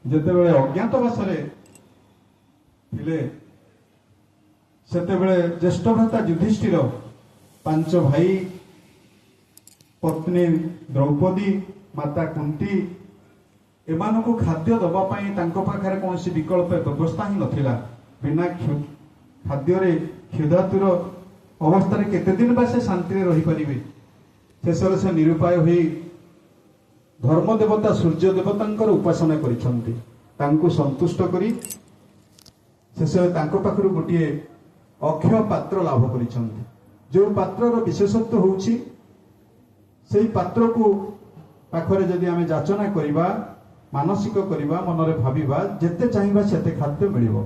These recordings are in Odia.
ଯେତେବେଳେ ଅଜ୍ଞାତବାସରେ ଥିଲେ ସେତେବେଳେ ଜ୍ୟେଷ୍ଠ ଭ୍ରାତା ଯୁଧିଷ୍ଠିର ପାଞ୍ଚ ଭାଇ ପତ୍ନୀ ଦ୍ରୌପଦୀ ମାତା କୁନ୍ତୀ ଏମାନଙ୍କୁ ଖାଦ୍ୟ ଦେବା ପାଇଁ ତାଙ୍କ ପାଖରେ କୌଣସି ବିକଳ୍ପ ବ୍ୟବସ୍ଥା ହିଁ ନଥିଲା। ବିନା ଖାଦ୍ୟରେ କ୍ଷୁଧାତୁର ଅବସ୍ଥାରେ କେତେ ଦିନ ବା ସେ ଶାନ୍ତିରେ ରହିପାରିବେ। ଶେଷରେ ସେ ନିରୁପାୟ ହୋଇ ଧର୍ମ ଦେବତା ସୂର୍ଯ୍ୟ ଦେବତାଙ୍କର ଉପାସନା କରିଛନ୍ତି। ତାଙ୍କୁ ସନ୍ତୁଷ୍ଟ କରି ଶେଷରେ ତାଙ୍କ ପାଖରୁ ଗୋଟିଏ ଅକ୍ଷୟ ପାତ୍ର ଲାଭ କରିଛନ୍ତି। ଯେଉଁ ପାତ୍ରର ବିଶେଷତ୍ୱ ହେଉଛି ସେହି ପାତ୍ରକୁ ପାଖରେ ଯଦି ଆମେ ଯାଚନା କରିବା, ମାନସିକ କରିବା, ମନରେ ଭାବିବା, ଯେତେ ଚାହିଁବା ସେତେ ଖାଦ୍ୟ ମିଳିବ।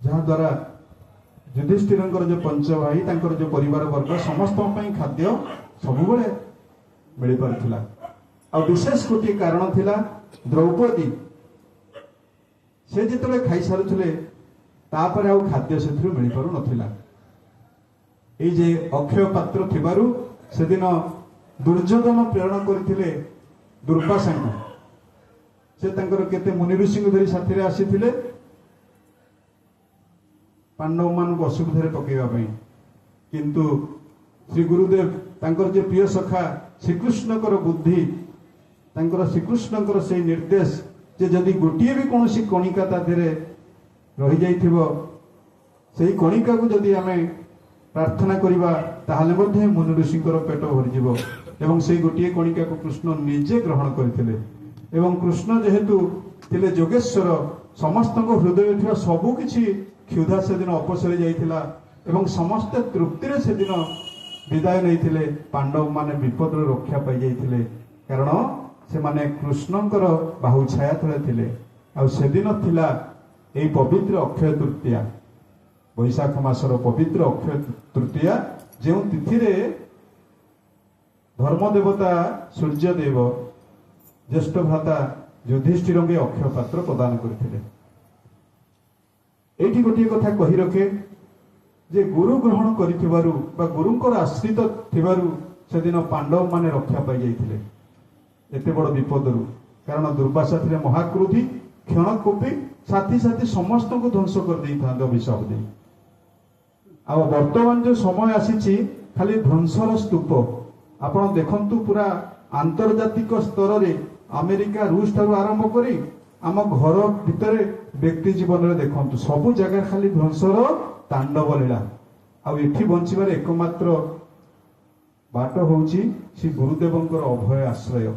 ଯାହାଦ୍ୱାରା ଯୁଧିଷ୍ଠିରଙ୍କର ଯେଉଁ ପଞ୍ଚ ଭାଇ ତାଙ୍କର ଯେଉଁ ପରିବାର ବର୍ଗ ସମସ୍ତଙ୍କ ପାଇଁ ଖାଦ୍ୟ ସବୁବେଳେ ମିଳିପାରୁଥିଲା। ଆଉ ବିଶେଷ ଗୋଟିଏ କାରଣ ଥିଲା ଦ୍ରୌପଦୀ ସେ ଯେତେବେଳେ ଖାଇସାରୁଥିଲେ ତାପରେ ଆଉ ଖାଦ୍ୟ ସେଥିରୁ ମିଳିପାରୁନଥିଲା। ଏଇ ଯେ ଅକ୍ଷୟ ପାତ୍ର ଥିବାରୁ ସେଦିନ ଦୁର୍ଯ୍ୟୋଧନ ପ୍ରେରଣ କରିଥିଲେ ଦୁର୍ବାସାଙ୍କୁ। ସେ ତାଙ୍କର କେତେ ମୁନି ଋଷିଙ୍କୁ ଧରି ସାଥିରେ ଆସିଥିଲେ ପାଣ୍ଡବ ମାନଙ୍କୁ ଅସୁବିଧାରେ ପକେଇବା ପାଇଁ। କିନ୍ତୁ ଶ୍ରୀ ଗୁରୁଦେବ ତାଙ୍କର ଯେ ପ୍ରିୟ ସଖା ଶ୍ରୀକୃଷ୍ଣଙ୍କର ବୁଦ୍ଧି, ତାଙ୍କର ଶ୍ରୀକୃଷ୍ଣଙ୍କର ସେଇ ନିର୍ଦ୍ଦେଶ ଯେ ଯଦି ଗୋଟିଏ ବି କୌଣସି କଣିକା ତା ଦେହରେ ରହିଯାଇଥିବ ସେଇ କଣିକାକୁ ଯଦି ଆମେ ପ୍ରାର୍ଥନା କରିବା ତାହେଲେ ମଧ୍ୟ ମୁନି ଋଷିଙ୍କର ପେଟ ଭରିଯିବ। ଏବଂ ସେଇ ଗୋଟିଏ କଣିକାକୁ କୃଷ୍ଣ ନିଜେ ଗ୍ରହଣ କରିଥିଲେ। ଏବଂ କୃଷ୍ଣ ଯେହେତୁ ଥିଲେ ଯୋଗେଶ୍ୱର, ସମସ୍ତଙ୍କ ହୃଦୟରେ ଥିବା ସବୁ କିଛି କ୍ଷୁଧା ସେଦିନ ଅପସରି ଯାଇଥିଲା ଏବଂ ସମସ୍ତେ ତୃପ୍ତିରେ ସେଦିନ ବିଦାୟ ନେଇଥିଲେ। ପାଣ୍ଡବ ମାନେ ବିପଦରୁ ରକ୍ଷା ପାଇଯାଇଥିଲେ, କାରଣ ସେମାନେ କୃଷ୍ଣଙ୍କର ବାହୁ ଛାୟା ତଳେ ଥିଲେ। ଆଉ ସେଦିନ ଥିଲା ଏଇ ପବିତ୍ର ଅକ୍ଷୟ ତୃତୀୟା, ବୈଶାଖ ମାସର ପବିତ୍ର ଅକ୍ଷୟ ତୃତୀୟା, ଯେଉଁ ତିଥିରେ ଧର୍ମ ଦେବତା ସୂର୍ଯ୍ୟଦେବ ଜ୍ୟେଷ୍ଠ ଭ୍ରାତା ଯୁଧିଷ୍ଠିରଙ୍କୁ ଅକ୍ଷୟ ପାତ୍ର ପ୍ରଦାନ କରିଥିଲେ। ଏଇଠି ଗୋଟିଏ କଥା କହି ରଖେ ଯେ ଗୁରୁ ଗ୍ରହଣ କରିଥିବାରୁ ବା ଗୁରୁଙ୍କର ଆଶ୍ରିତ ଥିବାରୁ ସେଦିନ ପାଣ୍ଡବ ମାନେ ରକ୍ଷା ପାଇଯାଇଥିଲେ ଏତେ ବଡ଼ ବିପଦରୁ। କାରଣ ଦୁର୍ବାସା ଥିଲେ ମହାକ୍ରୋଧୀ, କ୍ଷଣକୋପୀ, ସାଥି ସାଥି ସମସ୍ତଙ୍କୁ ଧ୍ୱଂସ କରିଦେଇଥାନ୍ତେ ଅଭିଶାପ ଦେଇ। ଆଉ ବର୍ତ୍ତମାନ ଯେଉଁ ସମୟ ଆସିଛି ଖାଲି ଧ୍ୱଂସର ସ୍ତୂପ। ଆପଣ ଦେଖନ୍ତୁ ପୁରା ଆନ୍ତର୍ଜାତିକ ସ୍ତରରେ ଆମେରିକା, ରୁଷ ଠାରୁ ଆରମ୍ଭ କରି ଆମ ଘର ଭିତରେ ବ୍ୟକ୍ତି ଜୀବନରେ ଦେଖନ୍ତୁ ସବୁ ଜାଗାରେ ଖାଲି ଧ୍ୱଂସର ତାଣ୍ଡବ ଲୀଳା। ଆଉ ଏଠି ବଞ୍ଚିବାର ଏକମାତ୍ର ବାଟ ହେଉଛି ଶ୍ରୀ ଗୁରୁଦେବଙ୍କର ଅଭୟ ଆଶ୍ରୟ।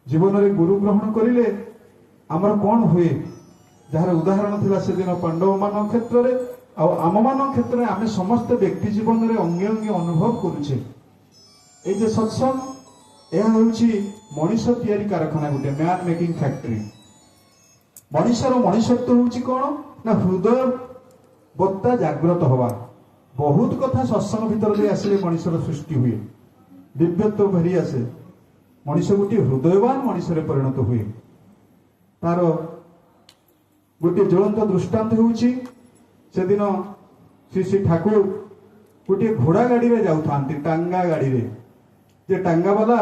ଜୀବନରେ ଗୁରୁ ଗ୍ରହଣ କରିଲେ ଆମର କ'ଣ ହୁଏ, ଯାହାର ଉଦାହରଣ ଥିଲା ସେଦିନ ପାଣ୍ଡବ ମାନଙ୍କ କ୍ଷେତ୍ରରେ ଆଉ ଆମମାନଙ୍କ କ୍ଷେତ୍ରରେ ଆମେ ସମସ୍ତେ ବ୍ୟକ୍ତି ଜୀବନରେ ଅଙ୍ଗେ ଅଙ୍ଗେ ଅନୁଭବ କରୁଛେ। এই যে সৎসଙ୍ଗ ଏହା ହେଉଛି ମଣିଷ ତିଆରି କାରଖାନା, ଗୋଟେ ମ୍ୟାନ୍ ମେକିଂ ଫ୍ୟାକ୍ଟ୍ରି। ମଣିଷର ମଣିଷତ୍ୱ ହେଉଛି କ'ଣ ନା ହୃଦୟ ବତ୍ତା ଜାଗ୍ରତ ହବା। ବହୁତ କଥା ସତ୍ସଙ୍ଗ ଭିତରେ ଦେଇ ଆସିଲେ ମଣିଷର ସୃଷ୍ଟି ହୁଏ, ଦିବ୍ୟତ୍ୱ ଫେରି ଆସେ, ମଣିଷ ଗୋଟିଏ ହୃଦୟବାନ ମଣିଷରେ ପରିଣତ ହୁଏ। ତାର ଗୋଟିଏ ଜ୍ୱଳନ୍ତ ଦୃଷ୍ଟାନ୍ତ ହେଉଛି ସେଦିନ ଶ୍ରୀ ଶ୍ରୀ ଠାକୁର ଗୋଟିଏ ଘୋଡ଼ା ଗାଡ଼ିରେ ଯାଉଥାନ୍ତି, ଟାଙ୍ଗା ଗାଡ଼ିରେ। ଯେ ଟାଙ୍ଗାବାଲା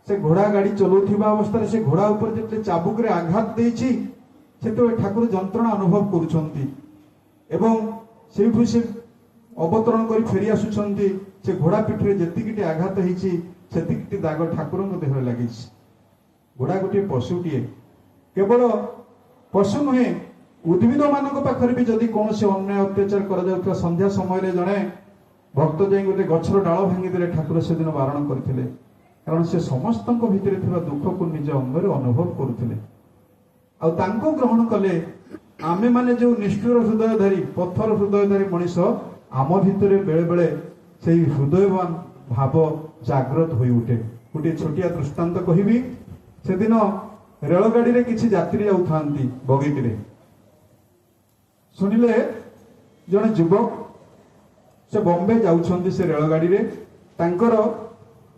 ସେ ଘୋଡ଼ା ଗାଡ଼ି ଚଲାଉଥିବା ଅବସ୍ଥାରେ ସେ ଘୋଡ଼ା ଉପରେ ଯେତେବେଳେ ଚାବୁକରେ ଆଘାତ ଦେଇଛି ସେତେବେଳେ ଠାକୁର ଯନ୍ତ୍ରଣା ଅନୁଭବ କରୁଛନ୍ତି ଏବଂ ସେଇଠୁ ସେ ଅବତରଣ କରି ଫେରି ଆସୁଛନ୍ତି। ସେ ଘୋଡ଼ା ପିଠିରେ ଯେତିକିଟି ଆଘାତ ହେଇଛି ସେତିକିଟି ଦାଗ ଠାକୁରଙ୍କ ଦେହରେ ଲାଗିଛି। ଘୋଡ଼ା ଗୋଟିଏ ପଶୁଟିଏ, କେବଳ ପଶୁ ନୁହେଁ, ଉଦ୍ଭିଦ ମାନଙ୍କ ପାଖରେ ବି ଯଦି କୌଣସି ଅନ୍ୟାୟ ଅତ୍ୟାଚାର କରାଯାଉଥିବା ସନ୍ଧ୍ୟା ସମୟରେ ଜଣେ ଭକ୍ତ ଯାଇ ଗୋଟେ ଗଛର ଡାଳ ଭାଙ୍ଗିଦେଲେ ଠାକୁର ସେଦିନ ବାରଣ କରିଥିଲେ, କାରଣ ସେ ସମସ୍ତଙ୍କ ଭିତରେ ଥିବା ଦୁଃଖକୁ ନିଜ ଅଙ୍ଗରେ ଅନୁଭବ କରୁଥିଲେ। ଆଉ ତାଙ୍କୁ ଗ୍ରହଣ କଲେ ଆମେମାନେ ଯେଉଁ ନିଷ୍ଠୁର ହୃଦୟଧାରୀ, ପଥର ହୃଦୟଧାରୀ ମଣିଷ, ଆମ ଭିତରେ ବେଳେ ବେଳେ ସେଇ ହୃଦୟବାନ ଭାବ ଜାଗ୍ରତ ହୋଇ ଉଠେ। ଗୋଟିଏ ଛୋଟିଆ ଦୃଷ୍ଟାନ୍ତ କହିବି। ସେଦିନ ରେଳଗାଡ଼ିରେ କିଛି ଯାତ୍ରୀ ଯାଉଥାନ୍ତି ବଗିଟିରେ। ଶୁଣିଲେ ଜଣେ ଯୁବକ, ସେ ବମ୍ବେ ଯାଉଛନ୍ତି ସେ ରେଳଗାଡ଼ିରେ, ତାଙ୍କର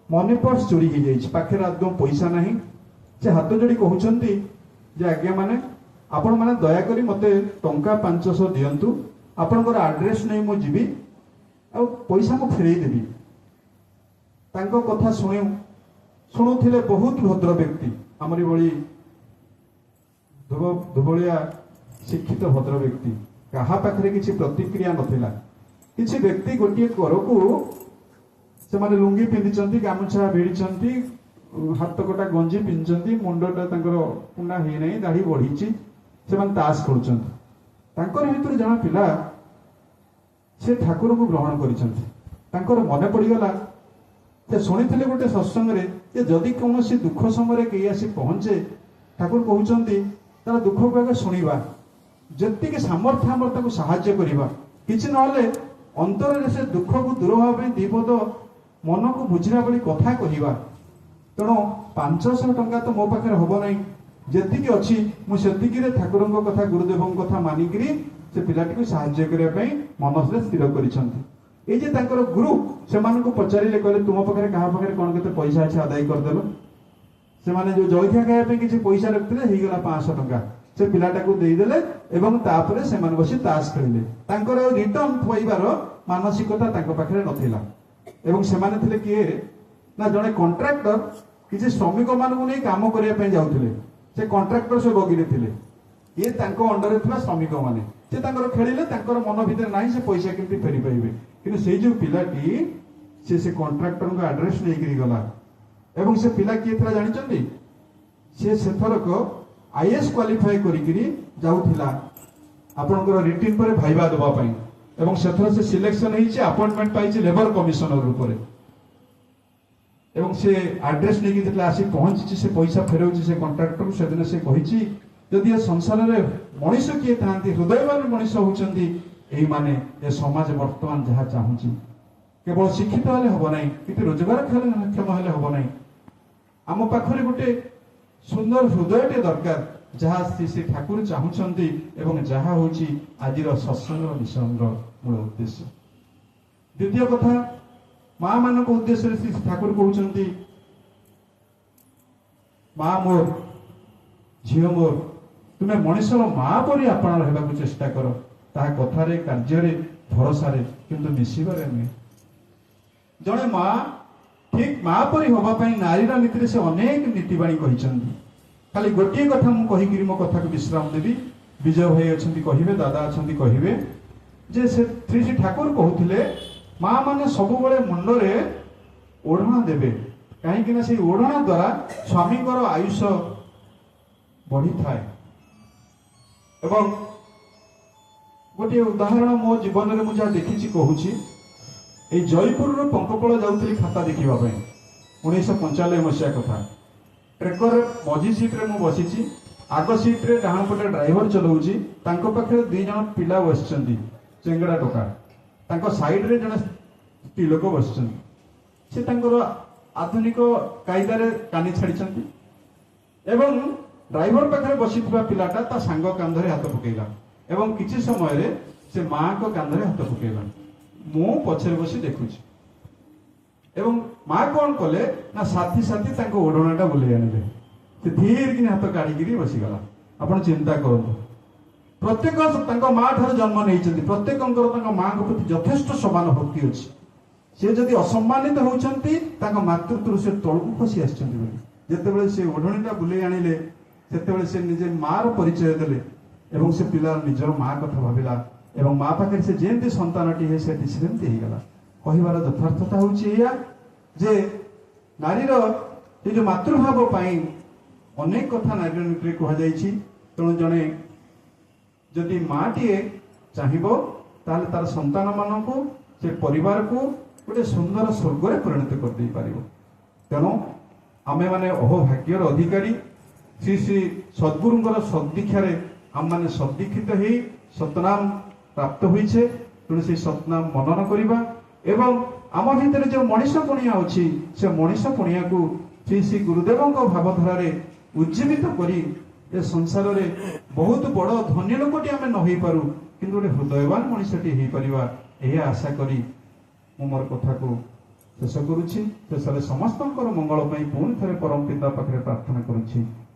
ମନି ପର୍ସ ଚୋରି ହେଇଯାଇଛି, ପାଖରେ ଆଦୌ ପଇସା ନାହିଁ। ସେ ହାତ ଯୋଡ଼ି କହୁଛନ୍ତି ଯେ ଆଜ୍ଞା ମାନେ ଆପଣମାନେ ଦୟାକରି ମୋତେ ଟଙ୍କା 500 ଦିଅନ୍ତୁ, ଆପଣଙ୍କର ଆଡ୍ରେସ୍ ନେଇ ମୁଁ ଯିବି ଆଉ ପଇସା ମୁଁ ଫେରେଇ ଦେବି। ତାଙ୍କ କଥା ଶୁଣୁଥିଲେ ବହୁତ ଭଦ୍ର ବ୍ୟକ୍ତି, ଆମରି ଭଳି ଧୁବଳିଆ ଶିକ୍ଷିତ ଭଦ୍ର ବ୍ୟକ୍ତି, କାହା ପାଖରେ କିଛି ପ୍ରତିକ୍ରିୟା ନଥିଲା। କିଛି ବ୍ୟକ୍ତି ଗୋଟିଏ କରକୁ ସେମାନେ ଲୁଙ୍ଗି ପିନ୍ଧିଛନ୍ତି, ଗାମୁଛା ଭିଡ଼ିଛନ୍ତି, ହାତ କଟା ଗଞ୍ଜି ପିନ୍ଧିଛନ୍ତି, ମୁଣ୍ଡଟା ତାଙ୍କର କୁଣ୍ଡା ହେଇନାହିଁ, ଦାଢ଼ି ବଢିଛି, ସେମାନେ ତାସ ଖେଳୁଛନ୍ତି। ତାଙ୍କର ଭିତରୁ ଜଣେ ପିଲା ସେ ଠାକୁରଙ୍କୁ ଗ୍ରହଣ କରିଛନ୍ତି। ତାଙ୍କର ମନେ ପଡ଼ିଗଲା, ସେ ଶୁଣିଥିଲେ ଗୋଟେ ସତ୍ସଙ୍ଗରେ ଯେ ଯଦି କୌଣସି ଦୁଃଖ ସମୟରେ କେହି ଆସି ପହଞ୍ଚେ, ଠାକୁର କହୁଛନ୍ତି ତାର ଦୁଃଖକୁ ଆଗେ ଶୁଣିବା, ଯେତିକି ସାମର୍ଥ୍ୟ ଆମର ତାକୁ ସାହାଯ୍ୟ କରିବା, କିଛି ନହେଲେ ଅନ୍ତରରେ ସେ ଦୁଃଖକୁ ଦୂର ହେବା ପାଇଁ ଦି ପଦ ମନକୁ ବୁଝିଲା ଭଳି କଥା କହିବା। ତେଣୁ 500 ଟଙ୍କା ତ ମୋ ପାଖରେ ହବ ନାହିଁ, ଯେତିକି ଅଛି ମୁଁ ସେତିକିରେ ଠାକୁରଙ୍କ କଥା ଗୁରୁଦେବଙ୍କ କଥା ମାନିକିରି ସେ ପିଲାଟିକୁ ସାହାଯ୍ୟ କରିବା ପାଇଁ ମନରେ ସ୍ଥିର କରିଛନ୍ତି। এই যে ତାଙ୍କର ଗୁରୁ ସେମାନଙ୍କୁ ପଚାରିଲେ, କହିଲେ ତୁମ ପାଖରେ କାହା ପାଖରେ କଣ କେତେ ପଇସା ଅଛି ଆଦାୟ କରିଦେଲ। ସେମାନେ ଯୋଉ ଜଳଖିଆ ଖାଇବା ପାଇଁ କିଛି ପଇସା ରଖିଥିଲେ, ହେଇଗଲା 500 ଟଙ୍କା। ସେ ପିଲାଟାକୁ ଦେଇଦେଲେ ଏବଂ ତାପରେ ସେମାନେ ବସି ତାସ ଖେଳିଲେ। ତାଙ୍କର ରିଟର୍ନ ଥୋଇବାର ମାନସିକତା ତାଙ୍କ ପାଖରେ ନଥିଲା। ଏବଂ ସେମାନେ ଥିଲେ କିଏ ନା ଜଣେ କଣ୍ଟ୍ରାକ୍ଟର, କିଛି ଶ୍ରମିକ ମାନଙ୍କୁ ନେଇ କାମ କରିବା ପାଇଁ ଯାଉଥିଲେ। ସେ କଣ୍ଟ୍ରାକ୍ଟର ସେ ବଗିରେ ଥିଲେ, ଇଏ ତାଙ୍କ ଅଣ୍ଡରରେ ଥିବା ଶ୍ରମିକ ମାନେ। ସେ ତାଙ୍କର ଖେଳିଲେ, ତାଙ୍କର ମନ ଭିତରେ ନାହିଁ ସେ ପଇସା କେମିତି ଫେରି ପାଇବେ। କିନ୍ତୁ ସେଇ ଯୋଉ ପିଲାଟି ସେ କଣ୍ଟ୍ରାକ୍ଟରଙ୍କ ଆଡ୍ରେସ ନେଇକିରି ଗଲା ଏବଂ ସେ ପିଲା କିଏ ଥିଲା ଜାଣିଛନ୍ତି? ସେ ସେଥରକ IAS କ୍ୱାଲିଫାଏ କରିକିରି ଯାଉଥିଲା ଆପଣଙ୍କର ରିଟିନ୍ ପରେ ଭାଇବା ଦେବା ପାଇଁ ଏବଂ ସେଥର ସେ ସିଲେକ୍ସନ ହେଇଛି, ଆପଏଣ୍ଟମେଣ୍ଟ ପାଇଛି ଲେବର କମିଶନର ରୂପରେ। ଏବଂ ସେ ଆଡ୍ରେସ ନେଇକି ଯେତେବେଳେ ଆସି ପହଞ୍ଚିଛି, ସେ ପଇସା ଫେରାଉଛି ସେ କଣ୍ଟ୍ରାକ୍ଟରକୁ। ସେଦିନ ସେ କହିଛି, ଯଦି ଏ ସଂସାରରେ ମଣିଷ କିଏ ଥାନ୍ତି, ହୃଦୟବାନ ମଣିଷ ହଉଛନ୍ତି ଏଇମାନେ। ଏ ସମାଜ ବର୍ତ୍ତମାନ ଯାହା ଚାହୁଁଛି, କେବଳ ଶିକ୍ଷିତ ହେଲେ ହବ ନାହିଁ, କିନ୍ତୁ ରୋଜଗାରକ୍ଷମ ହେଲେ ହବ ନାହିଁ। ଆମ ପାଖରେ ଗୋଟେ ସୁନ୍ଦର ହୃଦୟଟେ ଦରକାର, ଯାହା ଶ୍ରୀ ଠାକୁର ଚାହୁଁଛନ୍ତି ଏବଂ ଯାହା ହଉଛି ଆଜିର ସତ୍ସଙ୍ଗର ମିଶନର ମୂଳ ଉଦ୍ଦେଶ୍ୟ। ଦ୍ୱିତୀୟ କଥା, ମା ମାନଙ୍କ ଉଦ୍ଦେଶ୍ୟରେ ଶ୍ରୀ ଠାକୁର କହୁଛନ୍ତି, ମା ମୋର, ଝିଅ ମୋର, ତୁମେ ମଣିଷର ମା ପରି ଆପଣାର ହେବାକୁ ଚେଷ୍ଟା କର। ତାହା କଥାରେ, କାର୍ଯ୍ୟରେ, ଭରସାରେ, କିନ୍ତୁ ମିଶିବାରେ ନୁହେଁ। ଜଣେ ମା ଠିକ ମା ପରି ହବା ପାଇଁ ନାରୀର ନୀତିରେ ସେ ଅନେକ ନୀତିବାଣୀ କହିଛନ୍ତି। ଖାଲି ଗୋଟିଏ କଥା ମୁଁ କହିକିରି ମୋ କଥାକୁ ବିଶ୍ରାମ ଦେବି। ବିଜୟ ଭାଇ ଅଛନ୍ତି କହିବେ, ଦାଦା ଅଛନ୍ତି କହିବେ, ଯେ ସେ ଶ୍ରୀ ଠାକୁର କହୁଥିଲେ ମା ମାନେ ସବୁବେଳେ ମୁଣ୍ଡରେ ଓଢ଼ଣା ଦେବେ, କାହିଁକି ନା ସେଇ ଓଢ଼ଣା ଦ୍ୱାରା ସ୍ୱାମୀଙ୍କର ଆୟୁଷ ବଢିଥାଏ। ଏବଂ ଗୋଟିଏ ଉଦାହରଣ ମୋ ଜୀବନରେ ମୁଁ ଯାହା ଦେଖିଛି କହୁଛି। ଏଇ ଜୟପୁରରୁ ପଙ୍କପଳ ଯାଉଥିଲି ଖାତା ଦେଖିବା ପାଇଁ, 1995 ମସିହା କଥା। ଟ୍ରେକର ମଝି ସିଟ୍ରେ ମୁଁ ବସିଛି, ଆଗ ସିଟ୍ରେ ଡାହାଣ ପଟେ ଡ୍ରାଇଭର ଚଲାଉଛି, ତାଙ୍କ ପାଖରେ 2 ଜଣ ପିଲା ବସିଛନ୍ତି, ଚେଙ୍ଗଡ଼ା ଟୋକା। ତାଙ୍କ ସାଇଡରେ ଜଣେ ସ୍ତ୍ରୀ ଲୋକ ବସିଛନ୍ତି। ସେ ତାଙ୍କର ଆଧୁନିକ କାଇଦାରେ କାନି ଛାଡ଼ିଛନ୍ତି ଏବଂ ଡ୍ରାଇଭର ପାଖରେ ବସିଥିବା ପିଲାଟା ତା ସାଙ୍ଗ କାନ୍ଧରେ ହାତ ପକେଇଲା ଏବଂ କିଛି ସମୟରେ ସେ ମାଙ୍କ କାନ୍ଧରେ ହାତ ପକେଇଲା। ମୁଁ ପଛରେ ବସି ଦେଖୁଛି ଏବଂ ମା କଣ କଲେ ନା ସାଥି ତାଙ୍କ ଓଢ଼ଣାଟା ବୁଲେଇ ଆଣିଲେ। ସେ ଧୀରେ କିନି ହାତ କାଢିକିରି ବସିଗଲା। ଆପଣ ଚିନ୍ତା କରନ୍ତୁ, ପ୍ରତ୍ୟେକ ତାଙ୍କ ମା ଠାରୁ ଜନ୍ମ ନେଇଛନ୍ତି, ପ୍ରତ୍ୟେକଙ୍କର ତାଙ୍କ ମାଙ୍କ ପ୍ରତି ଯଥେଷ୍ଟ ସମାନ ଭକ୍ତି ଅଛି। ସେ ଯଦି ଅସମ୍ମାନିତ ହଉଛନ୍ତି, ତାଙ୍କ ମାତୃତ୍ୱରୁ ସେ ତଳକୁ ଖସି ଆସିଛନ୍ତି ବୋଲି। ଯେତେବେଳେ ସେ ଓଢ଼ଣାଟା ବୁଲେଇ ଆଣିଲେ, ସେତେବେଳେ ସେ ନିଜେ ମାର ପରିଚୟ ଦେଲେ ଏବଂ ସେ ପିଲାର ନିଜର ମା କଥା ଭାବିଲା ଏବଂ ମା ପାଖରେ ସେ ଯେମିତି ସନ୍ତାନଟି ହୁଏ ସେଠି ସେମିତି ହେଇଗଲା। କହିବାର ଯଥାର୍ଥତା ହଉଛି ଏଇଆ ଯେ ନାରୀର ଏ ଯୋଉ ମାତୃଭାବ ପାଇଁ ଅନେକ କଥା ନାରୀର ନୀତିରେ କୁହାଯାଇଛି। ତେଣୁ ଜଣେ ଯଦି ମାଟିଏ ଚାହିଁବ, ତାହେଲେ ତାର ସନ୍ତାନ ମାନଙ୍କୁ, ସେ ପରିବାରକୁ ଗୋଟେ ସୁନ୍ଦର ସ୍ୱର୍ଗରେ ପରିଣତ କରିଦେଇ ପାରିବ। ତେଣୁ ଆମେମାନେ ଅହୋଭାଗ୍ୟର ଅଧିକାରୀ। ଶ୍ରୀ ଶ୍ରୀ ସଦ୍ଗୁରୁଙ୍କର ସଦୀକ୍ଷାରେ ଆମମାନେ ସଦୀକ୍ଷିତ ହେଇ ସତନାମ ପ୍ରାପ୍ତ ହୋଇଛେ। ତେଣୁ ସେଇ ସତନାମ ମନନ କରିବା ଏବଂ ଆମ ଭିତରେ ଯେଉଁ ମଣିଷ ପଣିଆ ଅଛି, ସେ ମଣିଷ ପଣିଆକୁ ଶ୍ରୀ ଶ୍ରୀ ଗୁରୁଦେବଙ୍କ ଭାବଧାରାରେ ଉଜ୍ଜୀବିତ କରି ଏ ସଂସାରରେ ବହୁତ ବଡ଼ ଧନୀ ଲୋକଟି ଆମେ ନ ହେଇପାରୁ, କିନ୍ତୁ ଗୋଟେ ହୃଦୟବାନ ମଣିଷଟି ହେଇପାରିବା, ଏହା ଆଶା କରି ମୁଁ ମୋର କଥାକୁ ଶେଷ କରୁଛି। ଶେଷରେ ସମସ୍ତଙ୍କର ମଙ୍ଗଳ ପାଇଁ ପୁଣି ଥରେ ପରମ ପିତା ପାଖରେ ପ୍ରାର୍ଥନା କରୁଛି।